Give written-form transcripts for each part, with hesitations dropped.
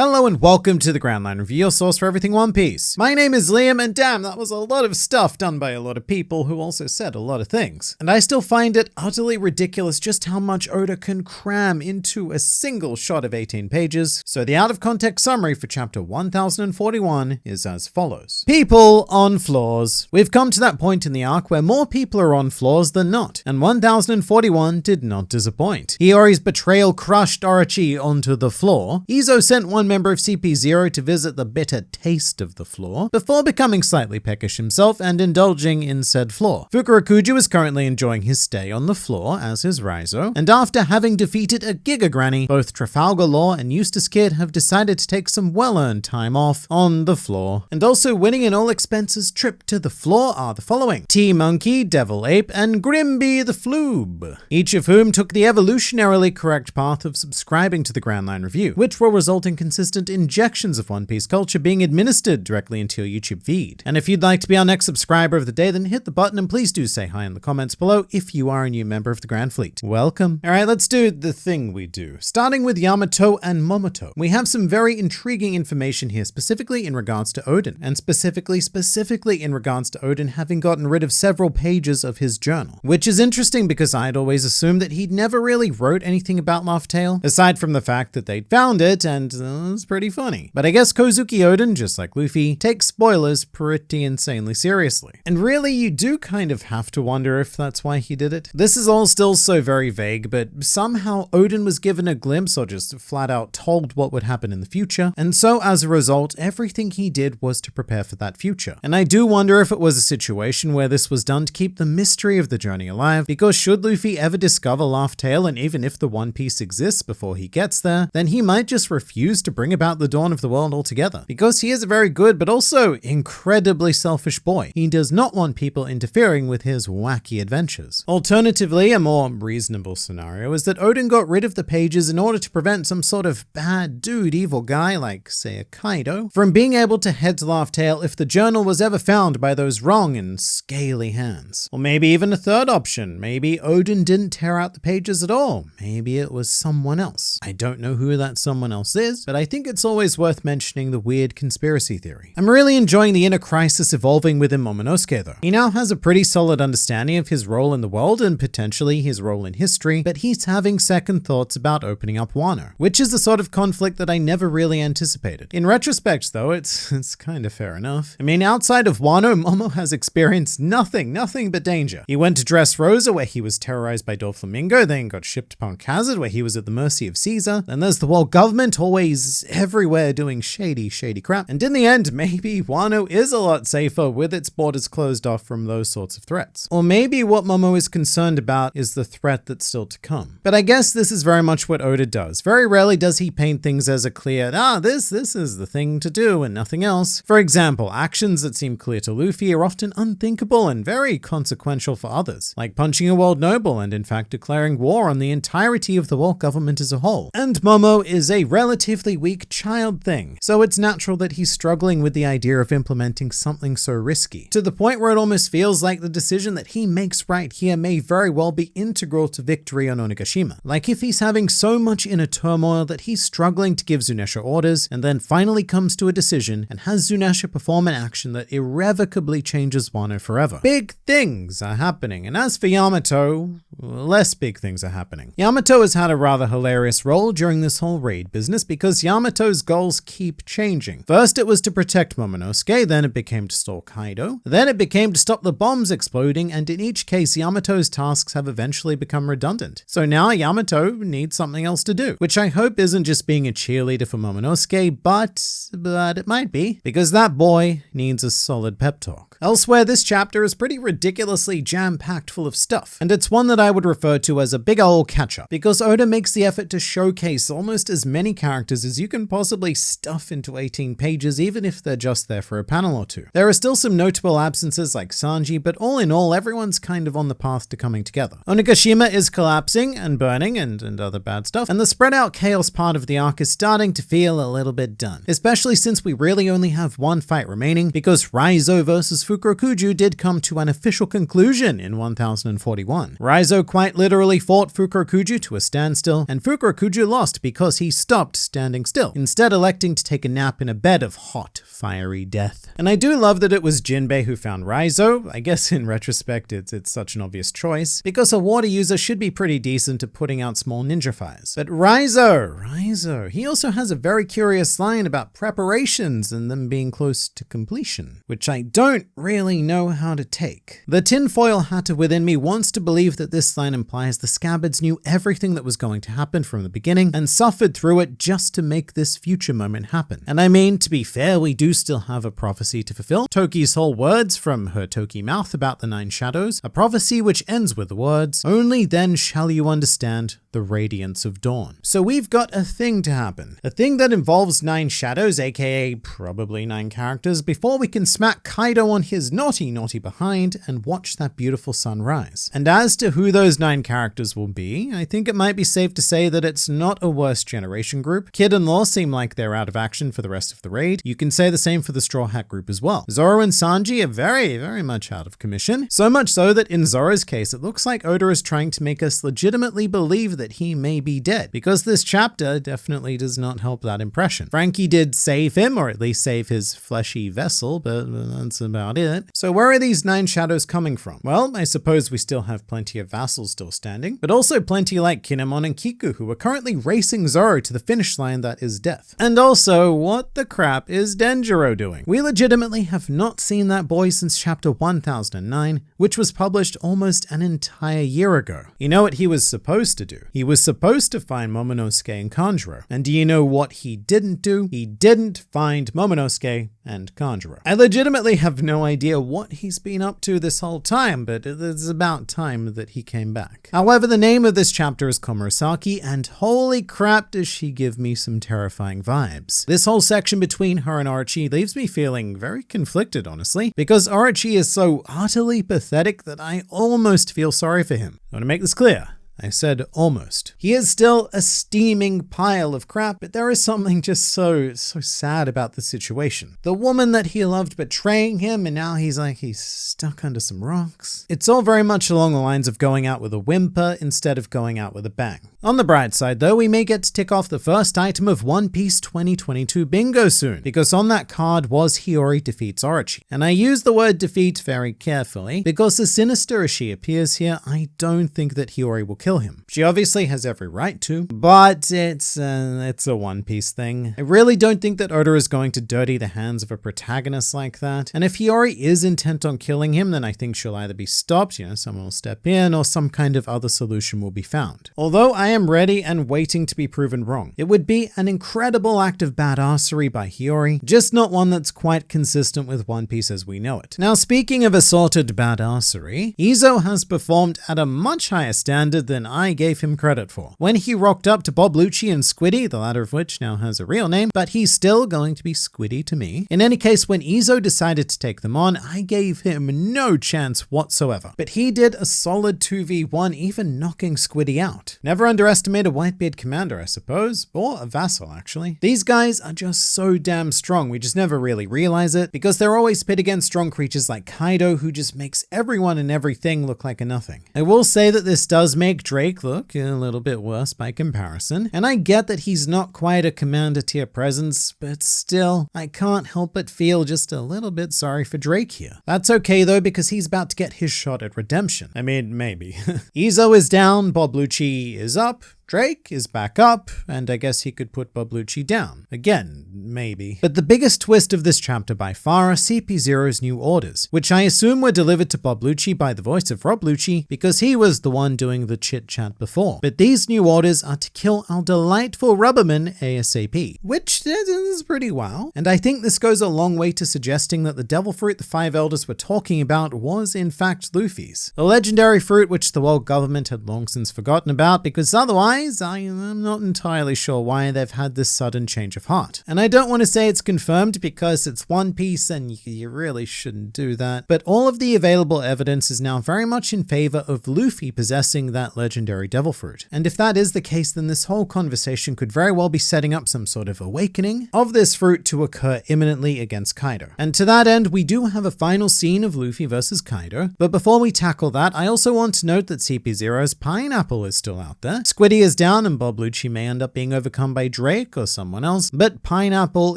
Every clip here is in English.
Hello and welcome to the Grand Line Review, your source for everything One Piece. My name is Liam, and damn, that was a lot of stuff done by a lot of people who also said a lot of things. And I still find it utterly ridiculous just how much Oda can cram into a single shot of 18 pages. So the out-of-context summary for chapter 1041 is as follows. People on floors. We've come to that point in the arc where more people are on floors than not, and 1041 did not disappoint. Hiyori's betrayal crushed Orochi onto the floor. Izo sent one member of CP0 to visit the bitter taste of the floor, before becoming slightly peckish himself and indulging in said floor. Fukurokuju is currently enjoying his stay on the floor as his Raizo, and after having defeated a Giga Granny, both Trafalgar Law and Eustace Kid have decided to take some well-earned time off on the floor. And also winning an all-expenses trip to the floor are the following: T-Monkey, Devil Ape, and Grimby the Floob, each of whom took the evolutionarily correct path of subscribing to the Grand Line Review, which will result in consistent injections of One Piece culture being administered directly into your YouTube feed. And if you'd like to be our next subscriber of the day, then hit the button and please do say hi in the comments below if you are a new member of the Grand Fleet. Welcome. Alright, let's do the thing we do. Starting with Yamato and Momoto. We have some very intriguing information here, specifically in regards to Odin, and specifically in regards to Odin having gotten rid of several pages of his journal, which is interesting because I'd always assumed that he'd never really wrote anything about Laugh Tale, aside from the fact that they'd found it and it's pretty funny. But I guess Kozuki Odin, just like Luffy, takes spoilers pretty insanely seriously. And really, you do kind of have to wonder if that's why he did it. This is all still so very vague, but somehow Odin was given a glimpse or just flat out told what would happen in the future, and so as a result, everything he did was to prepare for that future. And I do wonder if it was a situation where this was done to keep the mystery of the journey alive, because should Luffy ever discover Laugh Tale, and even if the One Piece exists before he gets there, then he might just refuse to bring about the dawn of the world altogether, because he is a very good but also incredibly selfish boy. He does not want people interfering with his wacky adventures. Alternatively, a more reasonable scenario is that Odin got rid of the pages in order to prevent some sort of bad dude evil guy, like say a Kaido, from being able to head to Laugh Tale if the journal was ever found by those wrong and scaly hands. Or maybe even a third option, maybe Odin didn't tear out the pages at all. Maybe it was someone else. I don't know who that someone else is, but I think it's always worth mentioning the weird conspiracy theory. I'm really enjoying the inner crisis evolving within Momonosuke though. He now has a pretty solid understanding of his role in the world and potentially his role in history, but he's having second thoughts about opening up Wano, which is the sort of conflict that I never really anticipated. In retrospect though, it's kind of fair enough. I mean, outside of Wano, Momo has experienced nothing but danger. He went to Dressrosa where he was terrorized by Doflamingo, then got shipped to Punk Hazard where he was at the mercy of Caesar, then there's the world government always everywhere doing shady crap, and in the end, maybe Wano is a lot safer with its borders closed off from those sorts of threats. Or maybe what Momo is concerned about is the threat that's still to come. But I guess this is very much what Oda does. Very rarely does he paint things as a clear, this is the thing to do and nothing else. For example, actions that seem clear to Luffy are often unthinkable and very consequential for others, like punching a world noble and in fact declaring war on the entirety of the world government as a whole. And Momo is a relatively weak child thing, so it's natural that he's struggling with the idea of implementing something so risky, to the point where it almost feels like the decision that he makes right here may very well be integral to victory on Onigashima. Like if he's having so much inner turmoil that he's struggling to give Zunisha orders, and then finally comes to a decision and has Zunisha perform an action that irrevocably changes Wano forever. Big things are happening, and as for Yamato, less big things are happening. Yamato has had a rather hilarious role during this whole raid business because Yamato's goals keep changing. First it was to protect Momonosuke, then it became to stall Kaido, then it became to stop the bombs exploding, and in each case Yamato's tasks have eventually become redundant. So now Yamato needs something else to do, which I hope isn't just being a cheerleader for Momonosuke, but it might be, because that boy needs a solid pep talk. Elsewhere, this chapter is pretty ridiculously jam-packed full of stuff, and it's one that I would refer to as a big ol' catch-up, because Oda makes the effort to showcase almost as many characters as you can possibly stuff into 18 pages, even if they're just there for a panel or two. There are still some notable absences like Sanji, but all in all, everyone's kind of on the path to coming together. Onigashima is collapsing and burning and other bad stuff, and the spread out chaos part of the arc is starting to feel a little bit done, especially since we really only have one fight remaining, because Raizo versus Fukurokuju did come to an official conclusion in 1041. Raizo quite literally fought Fukurokuju to a standstill, and Fukurokuju lost because he stopped standing still, instead electing to take a nap in a bed of hot, fiery death. And I do love that it was Jinbei who found Raizo. I guess in retrospect it's such an obvious choice, because a water user should be pretty decent at putting out small ninja fires. But Raizo, he also has a very curious line about preparations and them being close to completion, which I don't really know how to take. The tinfoil hatter within me wants to believe that this line implies the Scabbards knew everything that was going to happen from the beginning and suffered through it just to make this future moment happen. And I mean, to be fair, we do still have a prophecy to fulfill. Toki's whole words from her Toki mouth about the 9 shadows, a prophecy which ends with the words, "Only then shall you understand the radiance of dawn." So we've got a thing to happen. A thing that involves 9 shadows, aka probably 9 characters, before we can smack Kaido on his naughty behind and watch that beautiful sunrise. And as to who those 9 characters will be, I think it might be safe to say that it's not a worst generation group. Kid and Law seem like they're out of action for the rest of the raid. You can say the same for the Straw Hat group as well. Zoro and Sanji are very much out of commission. So much so that in Zoro's case, it looks like Oda is trying to make us legitimately believe that he may be dead, because this chapter definitely does not help that impression. Frankie did save him, or at least save his fleshy vessel, but that's about it. So where are these 9 shadows coming from? Well, I suppose we still have plenty of vassals still standing, but also plenty like Kinemon and Kiku, who are currently racing Zoro to the finish line that is death. And also, what the crap is Denjiro doing? We legitimately have not seen that boy since chapter 1009, which was published almost an entire year ago. You know what he was supposed to do? He was supposed to find Momonosuke and Kanjuro. And do you know what he didn't do? He didn't find Momonosuke and Kanjuro. I legitimately have no idea what he's been up to this whole time, but it's about time that he came back. However, the name of this chapter is Komurasaki, and holy crap does she give me some terrifying vibes. This whole section between her and Orochi leaves me feeling very conflicted, honestly, because Orochi is so utterly pathetic that I almost feel sorry for him. I want to make this clear. I said almost. He is still a steaming pile of crap, but there is something just so sad about the situation. The woman that he loved betraying him, and now he's stuck under some rocks. It's all very much along the lines of going out with a whimper instead of going out with a bang. On the bright side though, we may get to tick off the first item of One Piece 2022 bingo soon, because on that card was Hiyori defeats Orochi. And I use the word defeat very carefully, because as sinister as she appears here, I don't think that Hiyori will kill him. She obviously has every right to, but it's a One Piece thing. I really don't think that Oda is going to dirty the hands of a protagonist like that. And if Hiyori is intent on killing him, then I think she'll either be stopped, someone will step in, or some kind of other solution will be found. Although I am ready and waiting to be proven wrong. It would be an incredible act of badassery by Hiyori, just not one that's quite consistent with One Piece as we know it. Now, speaking of assorted badassery, Izo has performed at a much higher standard than I gave him credit for. When he rocked up to Bob Lucci and Squiddy, the latter of which now has a real name, but he's still going to be Squiddy to me. In any case, when Izo decided to take them on, I gave him no chance whatsoever. But he did a solid 2v1, even knocking Squiddy out. Never underestimate a Whitebeard commander, I suppose, or a vassal actually. These guys are just so damn strong, we just never really realize it, because they're always pit against strong creatures like Kaido, who just makes everyone and everything look like a nothing. I will say that this does make Drake look a little bit worse by comparison, and I get that he's not quite a commander tier presence, but still, I can't help but feel just a little bit sorry for Drake here. That's okay though, because he's about to get his shot at redemption. I mean, maybe. Izo is down, Bob Lucci is up, Drake is back up, and I guess he could put Bob Lucci down. Again, maybe. But the biggest twist of this chapter by far are CP0's new orders, which I assume were delivered to Bob Lucci by the voice of Rob Lucci, because he was the one doing the chit-chat before. But these new orders are to kill our delightful Rubberman ASAP, which is pretty wow. And I think this goes a long way to suggesting that the devil fruit the 5 elders were talking about was in fact Luffy's. A legendary fruit which the world government had long since forgotten about, because otherwise Otherwise, I'm not entirely sure why they've had this sudden change of heart. And I don't want to say it's confirmed because it's One Piece and you really shouldn't do that, but all of the available evidence is now very much in favor of Luffy possessing that legendary devil fruit. And if that is the case, then this whole conversation could very well be setting up some sort of awakening of this fruit to occur imminently against Kaido. And to that end, we do have a final scene of Luffy versus Kaido, but before we tackle that, I also want to note that CP0's pineapple is still out there. Squiddy is down and Bob Lucci may end up being overcome by Drake or someone else, but pineapple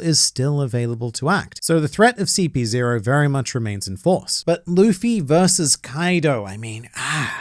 is still available to act. So the threat of CP0 very much remains in force. But Luffy versus Kaido,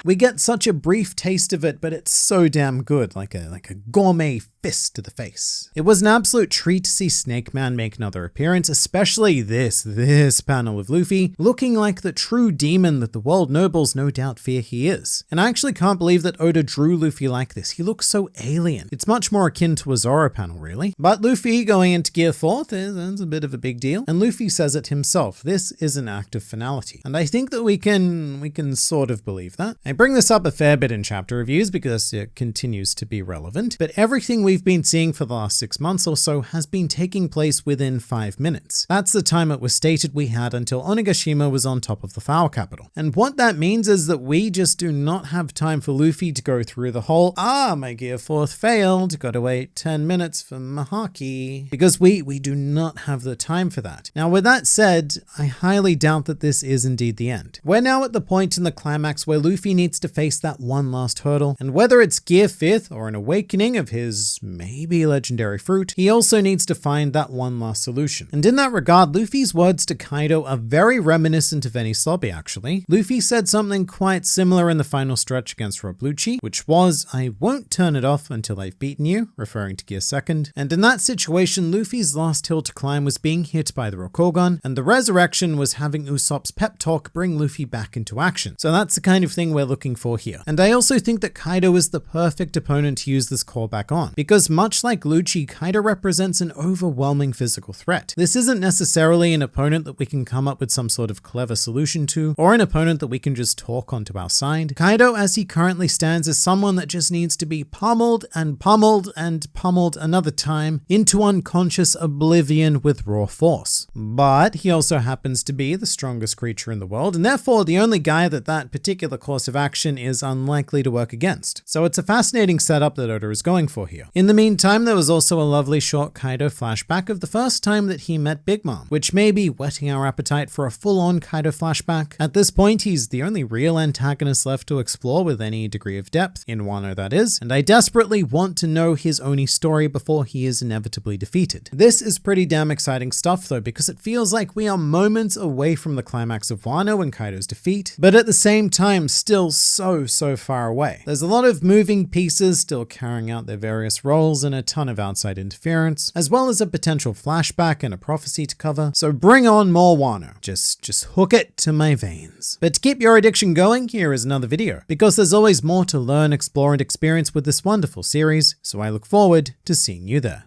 we get such a brief taste of it, but it's so damn good, like a gourmet fist to the face. It was an absolute treat to see Snake Man make another appearance, especially this panel of Luffy, looking like the true demon that the world nobles no doubt fear he is. And I actually can't believe that Oda drew Luffy like this. He looks so alien. It's much more akin to a Zoro panel, really. But Luffy going into Gear 4th is a bit of a big deal, and Luffy says it himself. This is an act of finality. And I think that we can sort of believe that. I bring this up a fair bit in chapter reviews because it continues to be relevant, but everything we've been seeing for the last 6 months or so has been taking place within 5 minutes. That's the time it was stated we had until Onigashima was on top of the flower capital. And what that means is that we just do not have time for Luffy to go through the whole, my Gear 4th failed, gotta wait 10 minutes for Mahaki, because we do not have the time for that. Now with that said, I highly doubt that this is indeed the end. We're now at the point in the climax where Luffy needs to face that one last hurdle, and whether it's Gear 5th or an awakening of his maybe legendary fruit, he also needs to find that one last solution. And in that regard, Luffy's words to Kaido are very reminiscent of Enies Lobby actually. Luffy said something quite similar in the final stretch against Rob Lucci, which was, "I won't turn it off until I've beaten you," referring to Gear 2nd. And in that situation, Luffy's last hill to climb was being hit by the Rokugan, and the resurrection was having Usopp's pep talk bring Luffy back into action. So that's the kind of thing we're looking for here. And I also think that Kaido is the perfect opponent to use this callback on, because much like Lucci, Kaido represents an overwhelming physical threat. This isn't necessarily an opponent that we can come up with some sort of clever solution to, or an opponent that we can just talk onto our side. Kaido, as he currently stands, is someone that just needs to be pummeled and pummeled and pummeled another time into unconscious oblivion with raw force. But he also happens to be the strongest creature in the world, and therefore the only guy that particular course of action is unlikely to work against. So it's a fascinating setup that Oda is going for here. In the meantime, there was also a lovely short Kaido flashback of the first time that he met Big Mom, which may be whetting our appetite for a full-on Kaido flashback. At this point, he's the only real antagonist left to explore with any degree of depth, in Wano that is, and I desperately want to know his Oni story before he is inevitably defeated. This is pretty damn exciting stuff though, because it feels like we are moments away from the climax of Wano and Kaido's defeat, but at the same time still so far away. There's a lot of moving pieces still carrying out their various roles and a ton of outside interference, as well as a potential flashback and a prophecy to cover. So bring on more Wano. Just hook it to my veins. But to keep your addiction going, here is another video, because there's always more to learn, explore, and experience with this wonderful series, so I look forward to seeing you there.